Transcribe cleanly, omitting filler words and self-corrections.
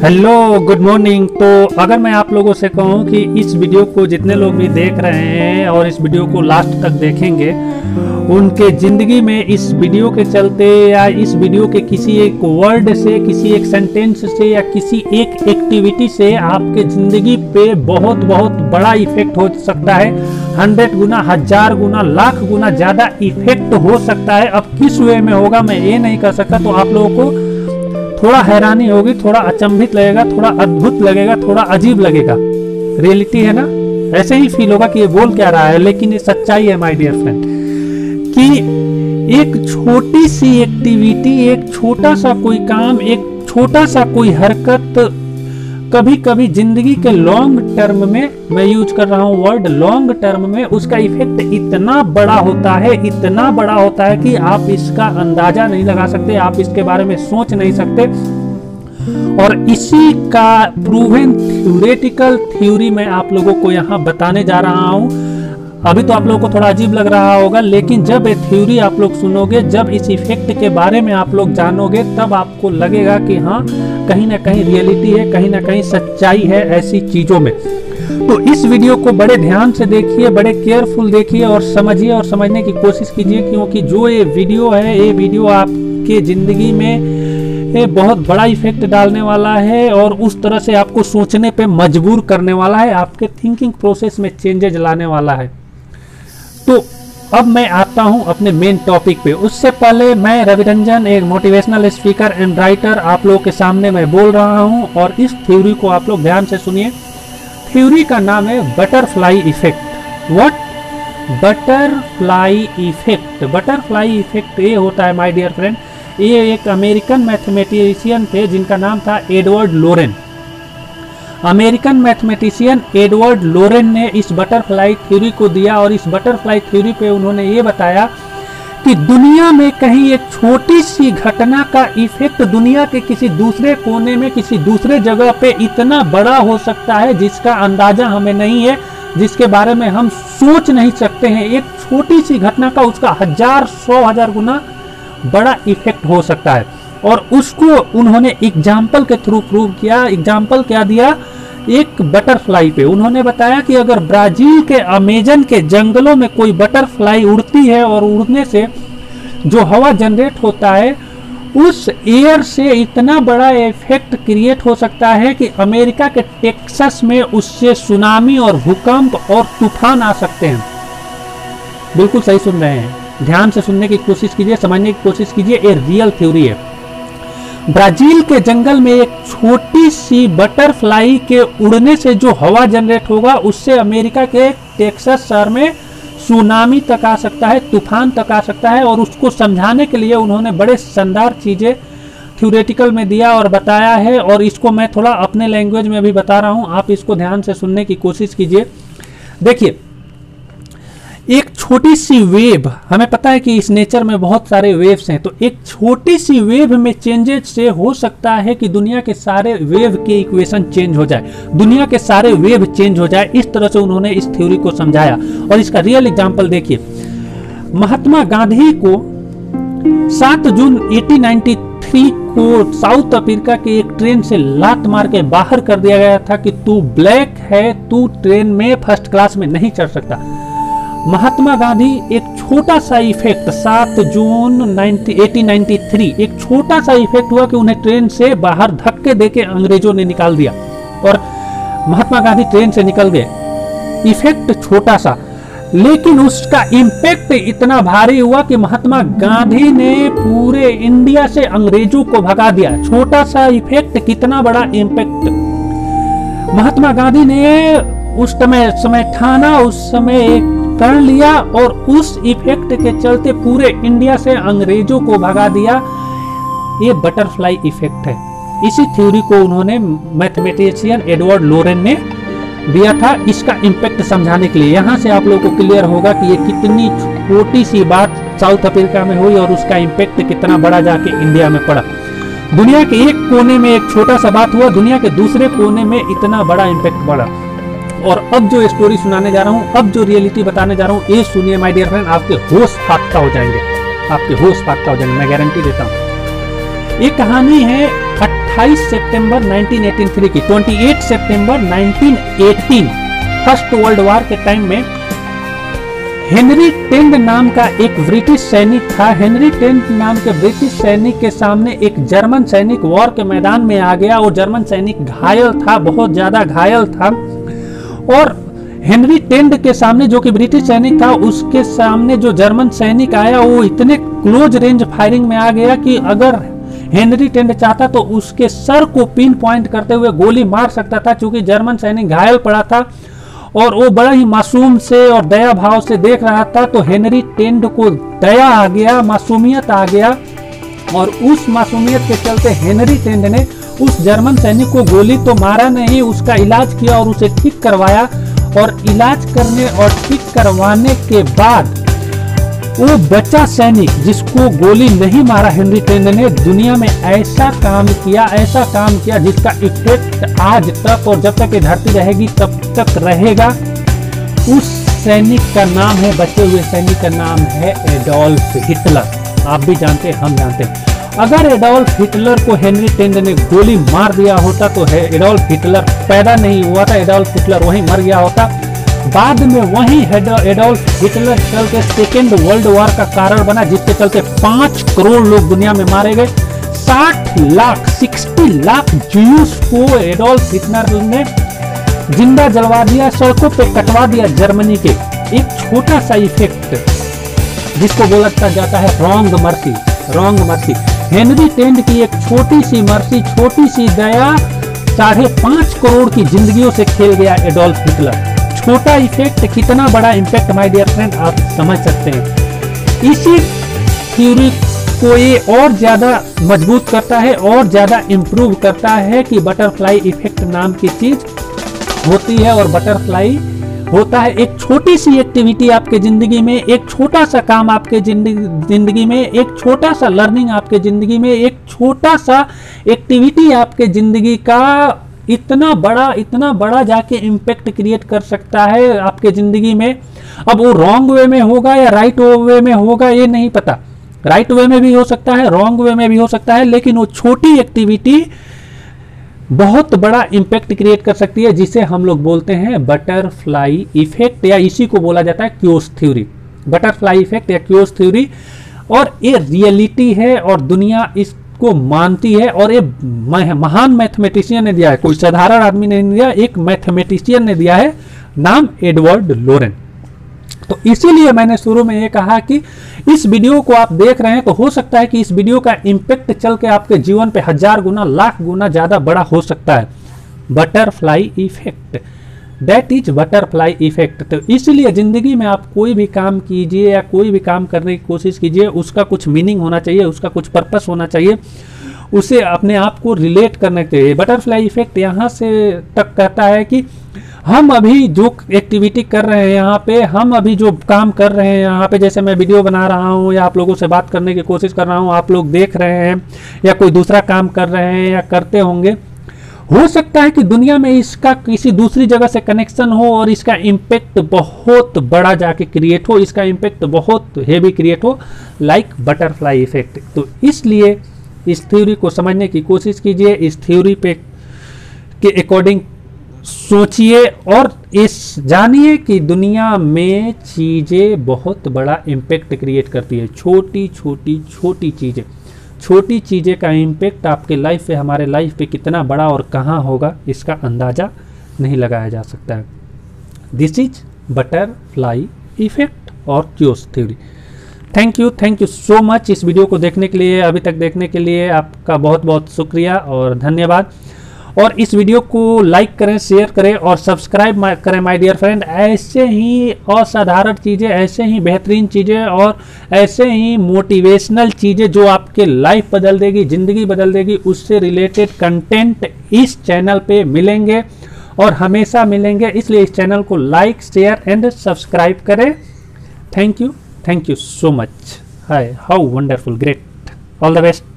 Hello good morning. तो अगर मैं आप लोगों से कहूं कि इस वीडियो को जितने लोग भी देख रहे हैं और इस वीडियो को लास्ट तक देखेंगे, उनके ज़िंदगी में इस वीडियो के चलते या इस वीडियो के किसी एक वर्ड से, किसी एक सेंटेंस से या किसी एक एक्टिविटी से आपके ज़िंदगी पे बहुत बहुत बड़ा इफेक्ट हो सकता है। 100 गुना, 1000 गुना, लाख गुना ज़्यादा इफेक्ट हो सकता है। अब किस वे में होगा मैं ये नहीं कर सकता। तो आप लोगों को थोड़ा हैरानी होगी, थोड़ा अचंभित लगेगा, थोड़ा अद्भुत लगेगा, थोड़ा अजीब लगेगा। रियलिटी है ना, ऐसे ही फील होगा कि ये बोल क्या रहा है, लेकिन ये सच्चाई है माय डियर फ्रेंड कि एक छोटी सी एक्टिविटी, एक छोटा सा कोई काम, एक छोटा सा कोई हरकत कभी कभी जिंदगी के लॉन्ग टर्म में, मैं यूज कर रहा हूँ वर्ड लॉन्ग टर्म में, उसका इफेक्ट इतना बड़ा होता है, इतना बड़ा होता है कि आप इसका अंदाजा नहीं लगा सकते, आप इसके बारे में सोच नहीं सकते। और इसी का प्रूवन थ्योरेटिकल थ्योरी मैं आप लोगों को यहाँ बताने जा रहा हूँ। अभी तो आप लोगों को थोड़ा अजीब लग रहा होगा, लेकिन जब ये थ्योरी आप लोग सुनोगे, जब इस इफेक्ट के बारे में आप लोग जानोगे, तब आपको लगेगा कि हाँ, कहीं ना कहीं रियलिटी है, कहीं ना कहीं सच्चाई है ऐसी चीज़ों में। तो इस वीडियो को बड़े ध्यान से देखिए, बड़े केयरफुल देखिए और समझिए और समझने की कोशिश कीजिए, क्योंकि जो ये वीडियो है, ये वीडियो आपके ज़िंदगी में बहुत बड़ा इफेक्ट डालने वाला है और उस तरह से आपको सोचने पे मजबूर करने वाला है, आपके थिंकिंग प्रोसेस में चेंजेस लाने वाला है। तो अब मैं आता हूं अपने मेन टॉपिक पे। उससे पहले मैं रवि रंजन, एक मोटिवेशनल स्पीकर एंड राइटर, आप लोगों के सामने मैं बोल रहा हूं और इस थ्योरी को आप लोग ध्यान से सुनिए। थ्योरी का नाम है butterfly effect. What? Butterfly effect. Butterfly effect ये होता है माय डियर फ्रेंड, ये एक अमेरिकन मैथमेटिशियन थे जिनका नाम था एडवर्ड लोरेन। अमेरिकन मैथमेटिशियन एडवर्ड लोरेन ने इस बटरफ्लाई थ्योरी को दिया और इस बटरफ्लाई थ्योरी पे उन्होंने ये बताया कि दुनिया में कहीं एक छोटी सी घटना का इफेक्ट दुनिया के किसी दूसरे कोने में, किसी दूसरे जगह पे इतना बड़ा हो सकता है जिसका अंदाजा हमें नहीं है, जिसके बारे में हम सोच नहीं सकते हैं। एक छोटी सी घटना का उसका 1000, 100,000 गुना बड़ा इफेक्ट हो सकता है। और उसको उन्होंने एग्जाम्पल के थ्रू प्रूव किया। एग्जाम्पल क्या दिया? एक बटरफ्लाई पे उन्होंने बताया कि अगर ब्राजील के अमेजन के जंगलों में कोई बटरफ्लाई उड़ती है और उड़ने से जो हवा जनरेट होता है, उस एयर से इतना बड़ा इफेक्ट क्रिएट हो सकता है कि अमेरिका के टेक्सास में उससे सुनामी और भूकंप और तूफान आ सकते हैं। बिल्कुल सही सुन रहे हैं, ध्यान से सुनने की कोशिश कीजिए, समझने की कोशिश कीजिए। ये रियल थ्योरी है। ब्राजील के जंगल में एक छोटी सी बटरफ्लाई के उड़ने से जो हवा जनरेट होगा, उससे अमेरिका के टेक्सास शहर में सुनामी तक आ सकता है, तूफान तक आ सकता है। और उसको समझाने के लिए उन्होंने बड़े शानदार चीज़ें थ्योरेटिकल में दिया और बताया है। और इसको मैं थोड़ा अपने लैंग्वेज में भी बता रहा हूँ, आप इसको ध्यान से सुनने की कोशिश कीजिए। देखिए, एक छोटी सी वेव, हमें पता है कि इस नेचर में बहुत सारे वेव्स हैं, तो एक छोटी सी वेव में चेंजेस से हो सकता है कि दुनिया के सारे वेव के इक्वेशन चेंज हो जाए, दुनिया के सारे वेव चेंज हो जाए। इस तरह से उन्होंने इस थ्योरी को समझाया। और इसका रियल एग्जांपल देखिए, महात्मा गांधी को 7 जून 1893 को साउथ अफ्रीका के एक ट्रेन से लात मार के बाहर कर दिया गया था कि तू ब्लैक है, तू ट्रेन में फर्स्ट क्लास में नहीं चढ़ सकता। महात्मा गांधी एक छोटा सा इफेक्ट, 7 जून 1893, एक छोटा सा इफेक्ट हुआ कि उन्हें ट्रेन से बाहर धक्के देके अंग्रेजों ने निकाल दिया और महात्मा गांधी ट्रेन से निकल गए। इफेक्ट छोटा सा, लेकिन उसका इम्पैक्ट इतना भारी हुआ कि महात्मा गांधी ने पूरे इंडिया से अंग्रेजों को भगा दिया। छोटा सा इफेक्ट, कितना बड़ा इम्पैक्ट। महात्मा गांधी ने उस समय ठाना, उस समय एक कर लिया और उस इफेक्ट के चलते पूरे इंडिया से अंग्रेजों को भगा दिया। ये बटरफ्लाई इफेक्ट है। इसी थ्योरी को उन्होंने मैथमेटिशियन एडवर्ड लोरेन ने दिया था इसका इम्पैक्ट समझाने के लिए। यहाँ से आप लोगों को क्लियर होगा कि ये कितनी छोटी सी बात साउथ अफ्रीका में हुई और उसका इम्पैक्ट कितना बड़ा जाके इंडिया में पड़ा। दुनिया के एक कोने में एक छोटा सा बात हुआ, दुनिया के दूसरे कोने में इतना बड़ा इम्पैक्ट पड़ा। और अब जो स्टोरी सुनाने जा रहा हूँ, अब जो रियलिटी बताने जा रहा हूँ, ये सुनिए माय डियर फ्रेंड, आपके होश फाख्ता हो जाएंगे, आपके होश फाख्ता हो जाएंगे, मैं गारंटी देता हूँ। ये कहानी है 28 सितंबर 1983 की, 28 सितंबर 1918 फर्स्ट वर्ल्ड वॉर के टाइम में हेनरी टेंड नाम का एक ब्रिटिश सैनिक था। हेनरी टेंड नाम के ब्रिटिश सैनिक के सामने एक जर्मन सैनिक वॉर के मैदान में आ गया। वो जर्मन सैनिक घायल था, बहुत ज्यादा घायल था, और हेनरी टेंड के सामने जो कि ब्रिटिश सैनिक था, उसके सामने जो जर्मन सैनिक आया वो इतने क्लोज रेंज फायरिंग में आ गया कि अगर हेनरी टेंड चाहता तो उसके सर को पिन पॉइंट करते हुए गोली मार सकता था। चूंकि जर्मन सैनिक घायल पड़ा था और वो बड़ा ही मासूम से और दया भाव से देख रहा था, तो हेनरी टेंड को दया आ गया, मासूमियत आ गया, और उस मासूमियत के चलते हेनरी टेंड ने उस जर्मन सैनिक को गोली तो मारा नहीं, उसका इलाज किया और उसे ठीक करवाया। और इलाज करने और ठीक करवाने के बाद वो बच्चा सैनिक जिसको गोली नहीं मारा हेनरी टेंड ने, दुनिया में ऐसा काम किया जिसका इफेक्ट आज तक और जब तक ये धरती रहेगी तब तक रहेगा। उस सैनिक का नाम है, बचे हुए सैनिक का नाम है एडोल्फ हिटलर। आप भी जानते हैं, हम जानते हैं। अगर एडोल्फ हिटलर को हेनरी टेंड ने गोली मार दिया होता तो एडोल्फ हिटलर पैदा नहीं हुआ था, एडोल्फ हिटलर वहीं मर गया होता। बाद में वहीं एडोल्फ हिटलर चल के सेकेंड वर्ल्ड वॉर का कारण बना, जिसके चलते 5 करोड़ लोग दुनिया में मारे गए। 60 लाख ज्यूस को एडोल्फ हिटलर ने जिंदा जलवा दिया, सड़कों पे कटवा दिया जर्मनी के। एक छोटा सा इफेक्ट जिसको बोला जाता है रॉन्ग मर्सी। हेनरी टेंड की एक छोटी सी मर्सी, छोटी सी दया 5.5 करोड़ की जिंदगियों से खेल गया एडोल्फ हिटलर। छोटा इफेक्ट कितना बड़ा इम्पैक्ट माय डियर फ्रेंड आप समझ सकते हैं। इसी थ्योरी को ये और ज्यादा मजबूत करता है और ज्यादा इम्प्रूव करता है कि बटरफ्लाई इफेक्ट नाम की चीज होती है। और बटरफ्लाई होता है एक छोटी सी एक्टिविटी आपके जिंदगी में, एक छोटा सा काम आपके जिंदगी में, एक छोटा सा लर्निंग आपके जिंदगी में, एक छोटा सा एक्टिविटी आपके जिंदगी का इतना बड़ा जाके इम्पैक्ट क्रिएट कर सकता है आपके जिंदगी में। अब वो रॉन्ग वे में होगा या राइट वे में होगा ये नहीं पता, राइट वे में भी हो सकता है, रॉन्ग वे में भी हो सकता है, लेकिन वो छोटी एक्टिविटी बहुत बड़ा इम्पैक्ट क्रिएट कर सकती है, जिसे हम लोग बोलते हैं बटरफ्लाई इफेक्ट, या इसी को बोला जाता है क्यूज थ्योरी। बटरफ्लाई इफेक्ट या क्यूज थ्योरी, और ये रियलिटी है और दुनिया इसको मानती है। और ये महान मैथमेटिशियन ने दिया है, कोई साधारण आदमी ने नहीं दिया, एक मैथमेटिशियन ने दिया है, नाम एडवर्ड लोरेन। तो इसीलिए मैंने शुरू में ये कहा कि इस वीडियो को आप देख रहे हैं तो हो सकता है कि इस वीडियो का इम्पैक्ट चल के आपके जीवन पे 1000 गुना, लाख गुना ज्यादा बड़ा हो सकता है। Butterfly effect, that is butterfly effect. तो इसलिए जिंदगी में आप कोई भी काम कीजिए या कोई भी काम करने की कोशिश कीजिए, उसका कुछ मीनिंग होना चाहिए, उसका कुछ पर्पस होना चाहिए, उसे अपने आप को रिलेट करना चाहिए। बटरफ्लाई इफेक्ट यहाँ से तक कहता है कि हम अभी जो एक्टिविटी कर रहे हैं यहाँ पे, हम अभी जो काम कर रहे हैं यहाँ पे, जैसे मैं वीडियो बना रहा हूँ या आप लोगों से बात करने की कोशिश कर रहा हूँ, आप लोग देख रहे हैं या कोई दूसरा काम कर रहे हैं या करते होंगे, हो सकता है कि दुनिया में इसका किसी दूसरी जगह से कनेक्शन हो और इसका इम्पैक्ट बहुत बड़ा जाके क्रिएट हो, इसका इम्पैक्ट बहुत हेवी क्रिएट हो, लाइक बटरफ्लाई इफेक्ट। तो इसलिए इस थ्योरी को समझने की कोशिश कीजिए, इस थ्योरी पे के अकॉर्डिंग सोचिए और इस जानिए कि दुनिया में चीज़ें बहुत बड़ा इम्पैक्ट क्रिएट करती है। छोटी चीज़ें का इम्पैक्ट आपके लाइफ पे, हमारे लाइफ पे कितना बड़ा और कहाँ होगा इसका अंदाज़ा नहीं लगाया जा सकता है। दिस इज बटरफ्लाई इफेक्ट और chaos theory. Thank you so much इस वीडियो को देखने के लिए, अभी तक देखने के लिए आपका बहुत बहुत शुक्रिया और धन्यवाद। और इस वीडियो को लाइक करें, शेयर करें और सब्सक्राइब करें माय डियर फ्रेंड। ऐसे ही असाधारण चीज़ें, ऐसे ही बेहतरीन चीज़ें और ऐसे ही मोटिवेशनल चीज़ें जो आपके लाइफ बदल देगी, ज़िंदगी बदल देगी, उससे रिलेटेड कंटेंट इस चैनल पे मिलेंगे और हमेशा मिलेंगे। इसलिए इस चैनल को लाइक, शेयर एंड सब्सक्राइब करें। Thank you so much. Hi, how wonderful, great, all the best.